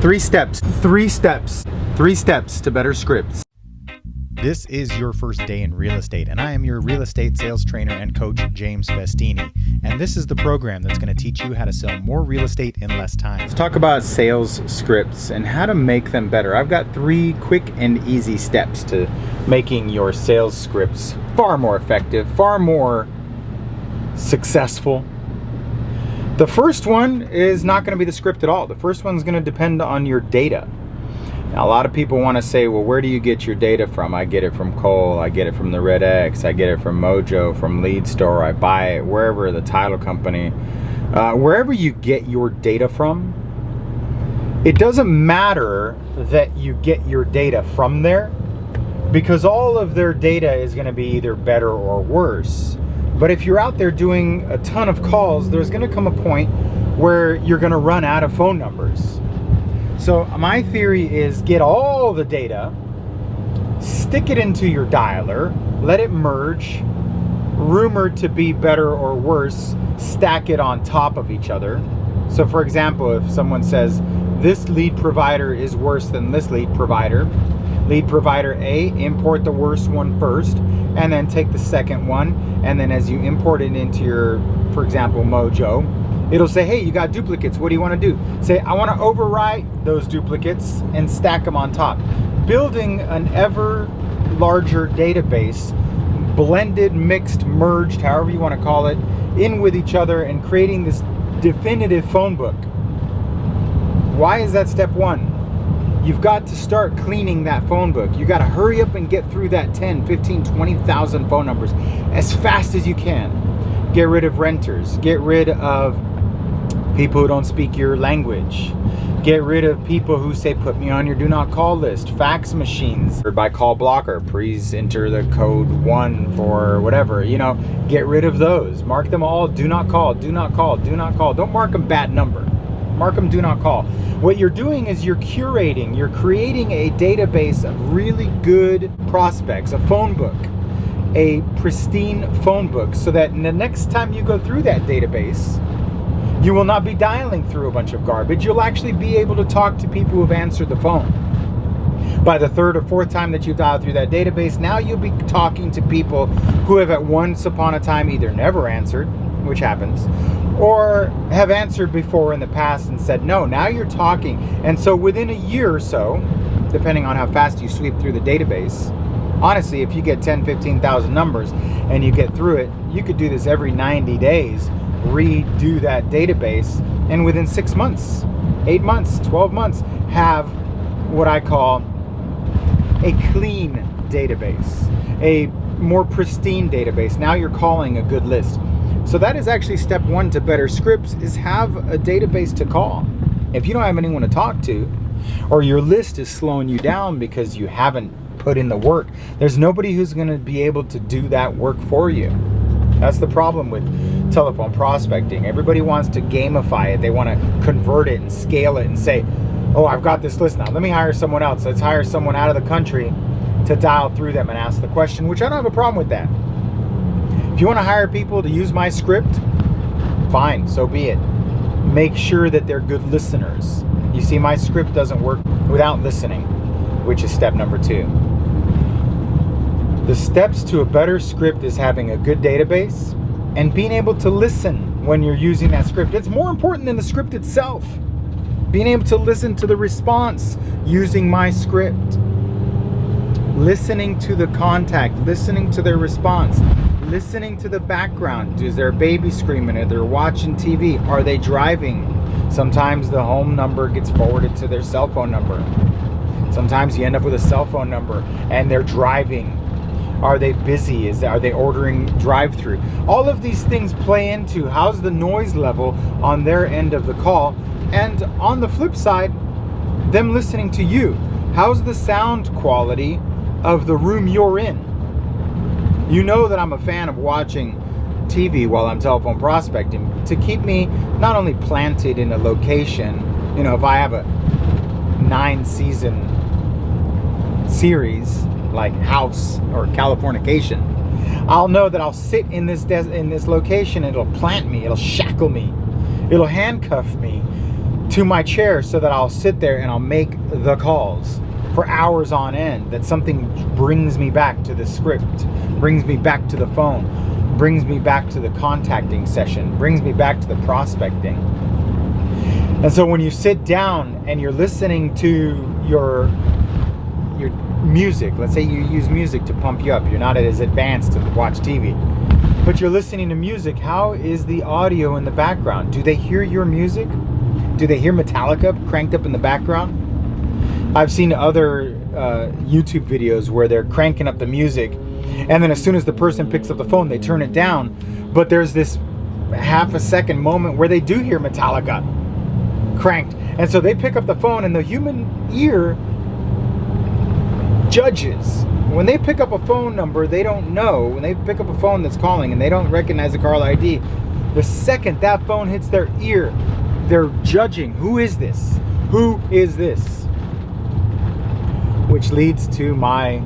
Three steps to better scripts. This is your first day in real estate, and I am your real estate sales trainer and coach, James Festini. And this is the program that's going to teach you how to sell more real estate in less time. Let's talk about sales scripts and how to make them better. I've got 3 quick and easy steps to making your sales scripts far more effective, far more successful. The first one is not going to be the script at all. The first one's going to depend on your data. Now, a lot of people want to say, well, where do you get your data from? I get it from Cole, I get it from the Red X, I get it from Mojo, from Lead Store, I buy it wherever, the title company. Wherever you get your data from, it doesn't matter that you get your data from there, because all of their data is going to be either better or worse. But if you're out there doing a ton of calls, there's going to come a point where you're going to run out of phone numbers. So my theory is get all the data, stick it into your dialer, let it merge, rumored to be better or worse, stack it on top of each other. So for example, if someone says this lead provider is worse than this lead provider A, import the worst one first, and then take the second one, and then as you import it into your, for example, Mojo, it'll say, hey, you got duplicates. What do you want to do? Say, I want to overwrite those duplicates and stack them on top. Building an ever larger database, blended, mixed, merged, however you want to call it, in with each other and creating this definitive phone book. Why is that step 1? You've got to start cleaning that phone book. You got to hurry up and get through that 10, 15, 20,000 phone numbers as fast as you can. Get rid of renters. Get rid of people who don't speak your language. Get rid of people who say, put me on your do not call list. Fax machines or by call blocker. Please enter the code 1 for whatever. Get rid of those. Mark them all do not call, do not call, do not call. Don't mark them bad number. Mark them do not call. What you're doing is you're curating, you're creating a database of really good prospects, a phone book, a pristine phone book, so that the next time you go through that database, you will not be dialing through a bunch of garbage. You'll actually be able to talk to people who have answered the phone. By the 3rd or 4th time that you dial through that database, now you'll be talking to people who have at once upon a time either never answered, which happens, or have answered before in the past and said no. Now you're talking. And so within a year or so, depending on how fast you sweep through the database, honestly, if you get 10, 15,000 numbers and you get through it, you could do this every 90 days, redo that database, and within 6 months, 8 months, 12 months, have what I call a clean database, a more pristine database. Now you're calling a good list. So that is actually step 1 to better scripts, is have a database to call. If you don't have anyone to talk to, or your list is slowing you down because you haven't put in the work, there's nobody who's going to be able to do that work for you. That's the problem with telephone prospecting. Everybody wants to gamify it. They want to convert it and scale it and say, oh, I've got this list now. Let me hire someone else. Let's hire someone out of the country to dial through them and ask the question, which I don't have a problem with that. If you want to hire people to use my script, fine, so be it. Make sure that they're good listeners. You see, my script doesn't work without listening, which is step number 2. The steps to a better script is having a good database and being able to listen when you're using that script. It's more important than the script itself. Being able to listen to the response using my script. Listening to the contact, listening to their response, listening to the background. Is there a baby screaming? Are they watching TV? Are they driving? Sometimes the home number gets forwarded to their cell phone number. Sometimes you end up with a cell phone number and they're driving. Are they busy? Are they ordering drive-through? All of these things play into how's the noise level on their end of the call, and on the flip side, them listening to you. How's the sound quality of the room you're in? You know that I'm a fan of watching TV while I'm telephone prospecting to keep me not only planted in a location. If I have a 9-season series like House or Californication, I'll know that I'll sit in this location. It'll plant me, it'll shackle me, it'll handcuff me to my chair so that I'll sit there and I'll make the calls for hours on end, that something brings me back to the script, brings me back to the phone, brings me back to the contacting session, brings me back to the prospecting. And so when you sit down and you're listening to your music, let's say you use music to pump you up, you're not as advanced to watch TV, but you're listening to music, how is the audio in the background? Do they hear your music? Do they hear Metallica cranked up in the background? I've seen other YouTube videos where they're cranking up the music, and then as soon as the person picks up the phone, they turn it down. But there's this half a second moment where they do hear Metallica cranked. And so they pick up the phone, and the human ear judges. When they pick up a phone number they don't know, when they pick up a phone that's calling and they don't recognize the caller ID, the second that phone hits their ear, they're judging. Who is this? Who is this? Which leads to my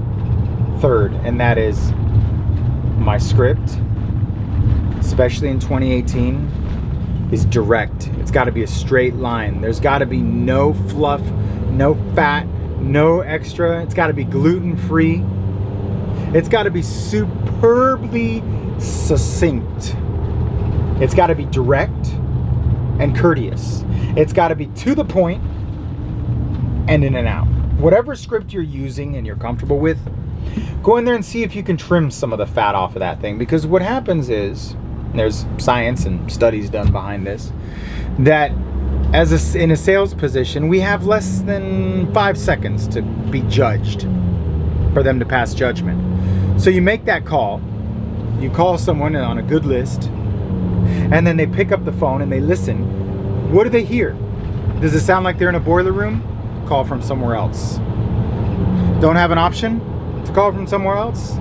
third, and that is my script, especially in 2018, is direct. It's got to be a straight line. There's got to be no fluff, no fat, no extra. It's got to be gluten-free. It's got to be superbly succinct. It's got to be direct and courteous. It's got to be to the point and in and out. Whatever script you're using and you're comfortable with, go in there and see if you can trim some of the fat off of that thing. Because what happens is, and there's science and studies done behind this, that in a sales position, we have less than 5 seconds to be judged, for them to pass judgment. So you make that call, you call someone on a good list, and then they pick up the phone and they listen. What do they hear? Does it sound like they're in a boiler room? Call from somewhere else. Don't have an option to call from somewhere else?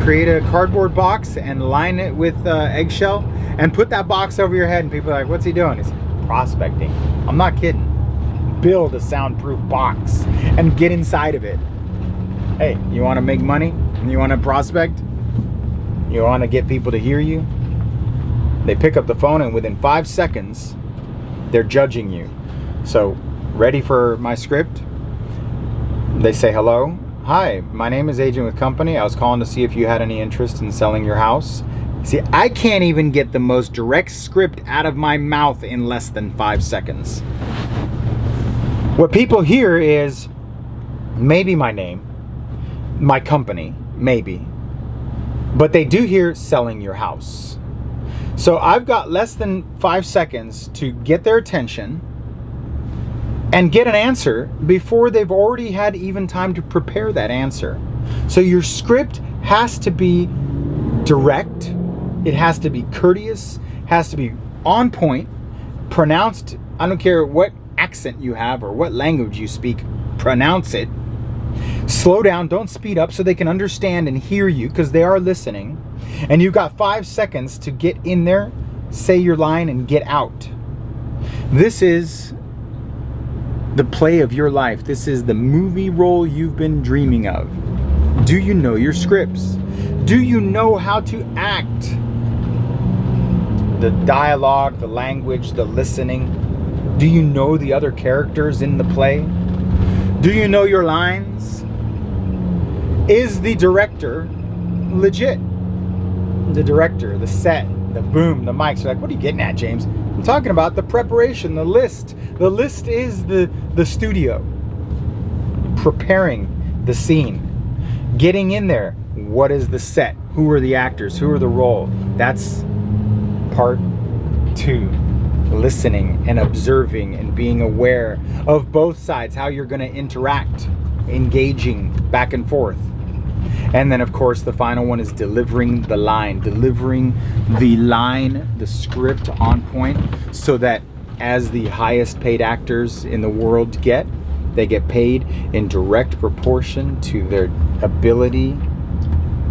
Create a cardboard box and line it with eggshell and put that box over your head, and people are like, what's he doing? He's prospecting. I'm not kidding. Build a soundproof box and get inside of it. Hey, you want to make money? You want to prospect? You want to get people to hear you? They pick up the phone, and within 5 seconds, they're judging you. So, ready for my script? They say, hello. Hi, my name is Agent with Company. I was calling to see if you had any interest in selling your house. See, I can't even get the most direct script out of my mouth in less than 5 seconds. What people hear is maybe my name, my company, maybe. But they do hear selling your house. So I've got less than 5 seconds to get their attention and get an answer before they've already had even time to prepare that answer. So your script has to be direct, it has to be courteous, has to be on point, pronounced. I don't care what accent you have or what language you speak, pronounce it. Slow down, don't speed up so they can understand and hear you, because they are listening. And you've got 5 seconds to get in there, say your line, and get out. This is the play of your life. This is the movie role you've been dreaming of. Do you know your scripts? Do you know how to act? The dialogue, the language, the listening. Do you know the other characters in the play? Do you know your lines? Is the director legit? The director, the set, the boom, the mics. You're like, what are you getting at, James? I'm talking about the preparation, the list. The list is the studio. Preparing the scene. Getting in there. What is the set? Who are the actors? Who are the role? That's part 2. Listening and observing and being aware of both sides, how you're going to interact, engaging back and forth. And then, of course, the final one is delivering the line. Delivering the line, the script on point, so that as the highest paid actors in the world get, they get paid in direct proportion to their ability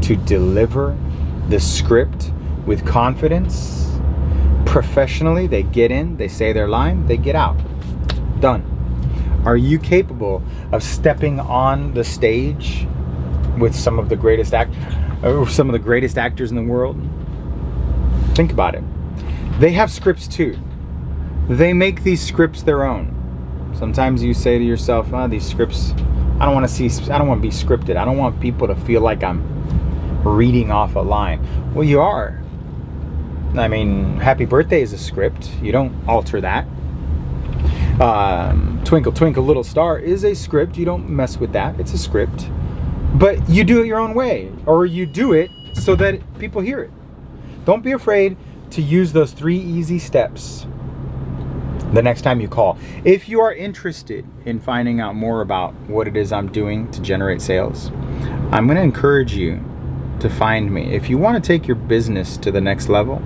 to deliver the script with confidence. Professionally, they get in, they say their line, they get out. Done. Are you capable of stepping on the stage with some of the greatest actors in the world? Think about it. They have scripts too. they make these scripts their own. Sometimes you say to yourself, these scripts, I don't want to be scripted. I don't want people to feel like I'm reading off a line. Well, you are. I mean, happy birthday is a script. You don't alter that. Twinkle, twinkle, little star is a script. You don't mess with that. It's a script. But you do it your own way, or you do it so that people hear it. Don't be afraid to use those 3 easy steps the next time you call. If you are interested in finding out more about what it is I'm doing to generate sales, I'm going to encourage you to find me. If you want to take your business to the next level,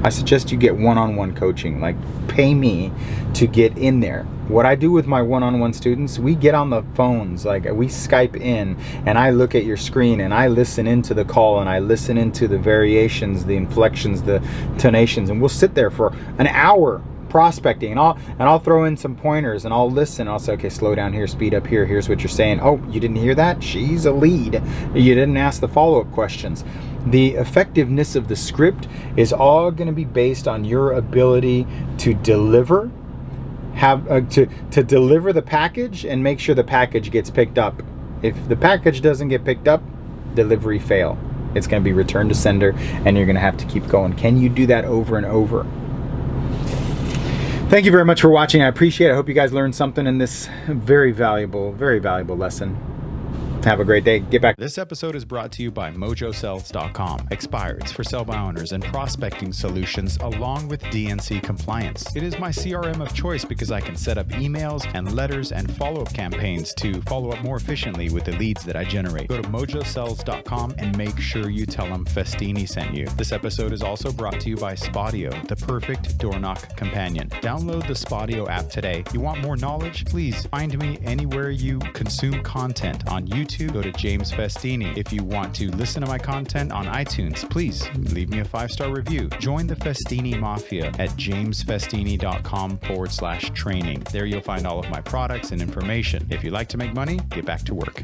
I suggest you get one-on-one coaching. Like, pay me to get in there. What I do with my one-on-one students, we get on the phones, like we Skype in, and I look at your screen and I listen into the call and I listen into the variations, the inflections, the tonations, and we'll sit there for an hour prospecting, and I'll throw in some pointers and I'll listen. I'll say, okay, slow down here, speed up here. Here's what you're saying. Oh, you didn't hear that? She's a lead. You didn't ask the follow-up questions. The effectiveness of the script is all going to be based on your ability to deliver, to deliver the package and make sure the package gets picked up. If the package doesn't get picked up, delivery fail. It's going to be returned to sender, and you're going to have to keep going. Can you do that over and over? Thank you very much for watching. I appreciate it. I hope you guys learned something in this very valuable lesson. Have a great day. Get back. This episode is brought to you by MojoSells.com. Expireds for sell by owners and prospecting solutions along with DNC compliance. It is my CRM of choice because I can set up emails and letters and follow-up campaigns to follow up more efficiently with the leads that I generate. Go to MojoSells.com and make sure you tell them Festini sent you. This episode is also brought to you by Spodio, the perfect door knock companion. Download the Spodio app today. You want more knowledge? Please find me anywhere you consume content on YouTube. Go to James Festini. If you want to listen to my content on iTunes, please leave me a 5-star review. Join the Festini Mafia at jamesfestini.com/training. There you'll find all of my products and information. If you like to make money, get back to work.